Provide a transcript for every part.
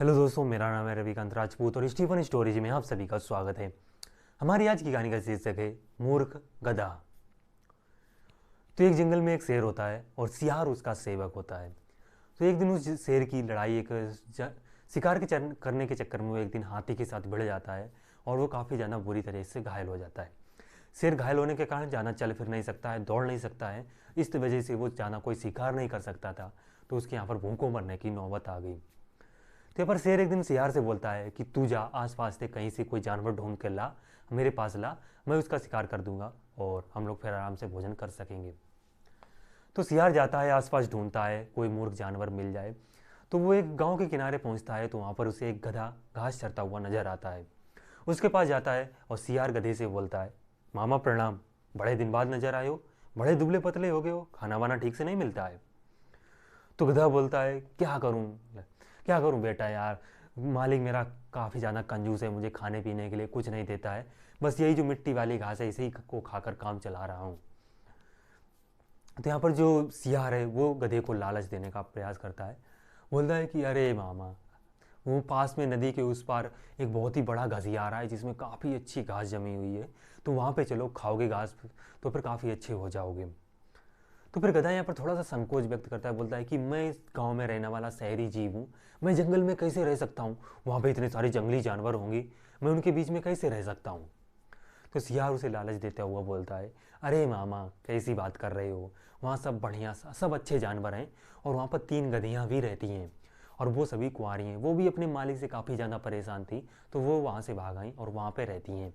Hello दोस्तों, मेरा नाम है रविकांत राजपूत और स्टीफन स्टोरीज में आप सभी का स्वागत है। हमारी आज की कहानी का शीर्षक है मूर्ख गधा। तो एक जंगल में एक शेर होता है और सियार उसका सेवक होता है। तो एक दिन उस शेर की लड़ाई शिकार करने के चक्कर में वो एक दिन हाथी के साथ भिड़ जाता है और वो काफ़ी ज़्यादा बुरी तरह से घायल हो जाता है। शेर घायल होने के कारण ज़्यादा चल फिर नहीं सकता है, दौड़ नहीं सकता है। इस वजह से वो ज़्यादा कोई शिकार नहीं कर सकता था। तो उसके यहाँ पर भूखों मरने की नौबत आ गई। तो पर शेर एक दिन सियार से बोलता है कि तू जा आसपास से कहीं से कोई जानवर ढूंढ कर ला, मेरे पास ला, मैं उसका शिकार कर दूंगा और हम लोग फिर आराम से भोजन कर सकेंगे। तो सियार जाता है, आसपास ढूंढता है कोई मूर्ख जानवर मिल जाए। तो वो एक गांव के किनारे पहुंचता है तो वहाँ पर उसे एक गधा घास चरता हुआ नजर आता है। उसके पास जाता है और सियार गधे से बोलता है, मामा प्रणाम, बड़े दिन बाद नजर आए हो, बड़े दुबले पतले हो गए हो, खाना वाना ठीक से नहीं मिलता है। तो गधा बोलता है, क्या करूं बेटा यार, मालिक मेरा काफ़ी ज़्यादा कंजूस है, मुझे खाने पीने के लिए कुछ नहीं देता है, बस यही जो मिट्टी वाली घास है इसी को खाकर काम चला रहा हूँ। तो यहाँ पर जो सियार है वो गधे को लालच देने का प्रयास करता है। बोलता है कि अरे मामा, वो पास में नदी के उस पार एक बहुत ही बड़ा घसिया आ रहा है जिसमें काफ़ी अच्छी घास जमी हुई है, तो वहाँ पे चलो, खाओगे घास तो फिर काफ़ी अच्छे हो जाओगे। तो फिर गधा यहाँ पर थोड़ा सा संकोच व्यक्त करता है, बोलता है कि मैं इस गांव में रहने वाला शहरी जीव हूँ, मैं जंगल में कैसे रह सकता हूँ, वहाँ पे इतने सारे जंगली जानवर होंगे, मैं उनके बीच में कैसे रह सकता हूँ। तो सियार उसे लालच देता हुआ बोलता है, अरे मामा कैसी बात कर रहे हो, वहाँ सब बढ़िया सब अच्छे जानवर हैं और वहाँ पर 3 गधियाँ भी रहती हैं और वो सभी कुंवारी हैं, वो भी अपने मालिक से काफ़ी ज़्यादा परेशान थी तो वो वहाँ से भाग आई और वहाँ पर रहती हैं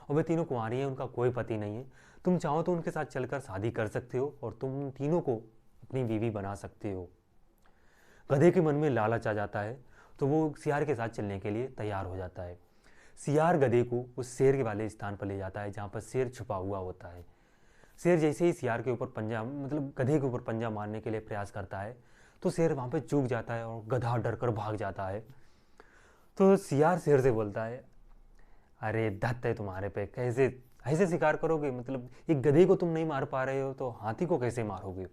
और वे तीनों कुंवारी हैं, उनका कोई पति नहीं है। तुम चाहो तो उनके साथ चलकर शादी कर सकते हो और तुम तीनों को अपनी बीवी बना सकते हो। गधे के मन में लालच आ जाता है तो वो सियार के साथ चलने के लिए तैयार हो जाता है। सियार गधे को उस शेर के वाले स्थान पर ले जाता है जहाँ पर शेर छुपा हुआ होता है। शेर जैसे ही सियार के ऊपर पंजा गधे के ऊपर पंजा मारने के लिए प्रयास करता है तो शेर वहाँ पर चूक जाता है और गधा डर कर भाग जाता है। तो सियार शेर से बोलता है, अरे दत्त है तुम्हारे पे, कैसे ऐसे शिकार करोगे, मतलब एक गधे को तुम नहीं मार पा रहे हो तो हाथी को कैसे मारोगे।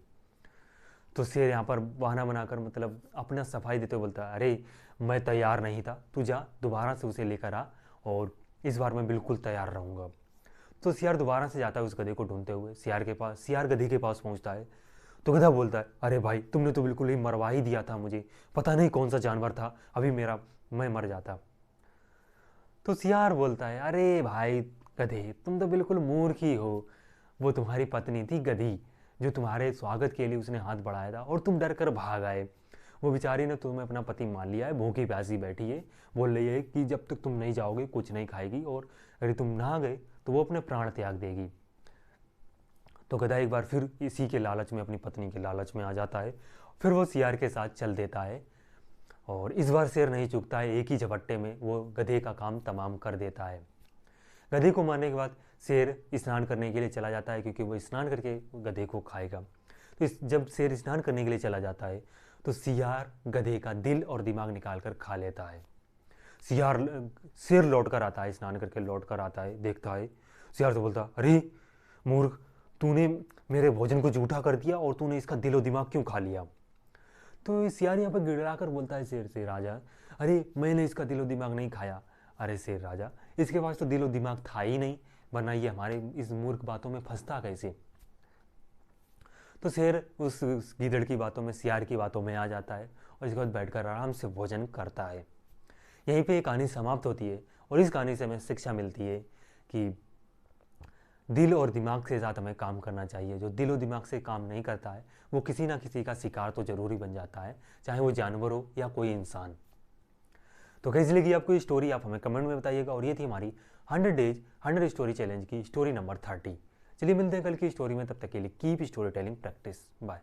तो शेर यहाँ पर बहाना बनाकर अपना सफाई देते हुए बोलता है, अरे मैं तैयार नहीं था, तू जा दोबारा से उसे लेकर आ और इस बार मैं बिल्कुल तैयार रहूँगा। तो सियार दोबारा से जाता है उस गधे को ढूंढते हुए, सियार गधे के पास पहुँचता है। तो गधा बोलता है, अरे भाई तुमने तो बिल्कुल ही मरवा ही दिया था मुझे, पता नहीं कौन सा जानवर था, अभी मैं मर जाता। तो सियार बोलता है, अरे भाई गधे, तुम तो बिल्कुल मूर्ख ही हो, वो तुम्हारी पत्नी थी गधी जो तुम्हारे स्वागत के लिए उसने हाथ बढ़ाया था और तुम डर कर भाग आए। वो बेचारी ने तुम्हें अपना पति मान लिया है, भूखी प्यासी बैठी है, बोल रही है कि जब तक तुम नहीं जाओगे कुछ नहीं खाएगी और अगर तुम ना गए तो वो अपने प्राण त्याग देगी। तो गधा एक बार फिर इसी के लालच में, अपनी पत्नी के लालच में आ जाता है, फिर वो सियार के साथ चल देता है और इस बार शेर नहीं चूकता है, एक ही झपट्टे में वो गधे का काम तमाम कर देता है। गधे को मारने के बाद शेर स्नान करने के लिए चला जाता है क्योंकि वो स्नान करके गधे को खाएगा। तो जब शेर स्नान करने के लिए चला जाता है तो सियार गधे का दिल और दिमाग निकाल कर खा लेता है। सियार शेर लौट कर आता है, स्नान करके लौट कर आता है, देखता है, सियार से बोलता, अरे मूर्ख, तूने मेरे भोजन को जूठा कर दिया और तूने इसका दिल और दिमाग क्यों खा लिया। तो सियार यहाँ पर गिड़गिड़ा कर बोलता है शेर से, राजा अरे मैंने इसका दिलो दिमाग नहीं खाया। अरे शेर राजा, इसके पास तो दिलो दिमाग था ही नहीं, वरना ये हमारे इस मूर्ख बातों में फंसता कैसे। तो शेर उस गीदड़ की बातों में, सियार की बातों में आ जाता है और इसके बाद बैठकर आराम से भोजन करता है। यहीं पे ये कहानी समाप्त होती है और इस कहानी से हमें शिक्षा मिलती है कि दिल और दिमाग के साथ हमें काम करना चाहिए। जो दिल और दिमाग से काम नहीं करता है वो किसी ना किसी का शिकार तो जरूरी बन जाता है, चाहे वो जानवर हो या कोई इंसान। तो कैसी लगी आपको ये स्टोरी, आप हमें कमेंट में बताइएगा। और ये थी हमारी 100 डेज 100 स्टोरी चैलेंज की स्टोरी नंबर 30। चलिए मिलते हैं कल की स्टोरी में, तब तक के लिए keep storytelling practice. Bye.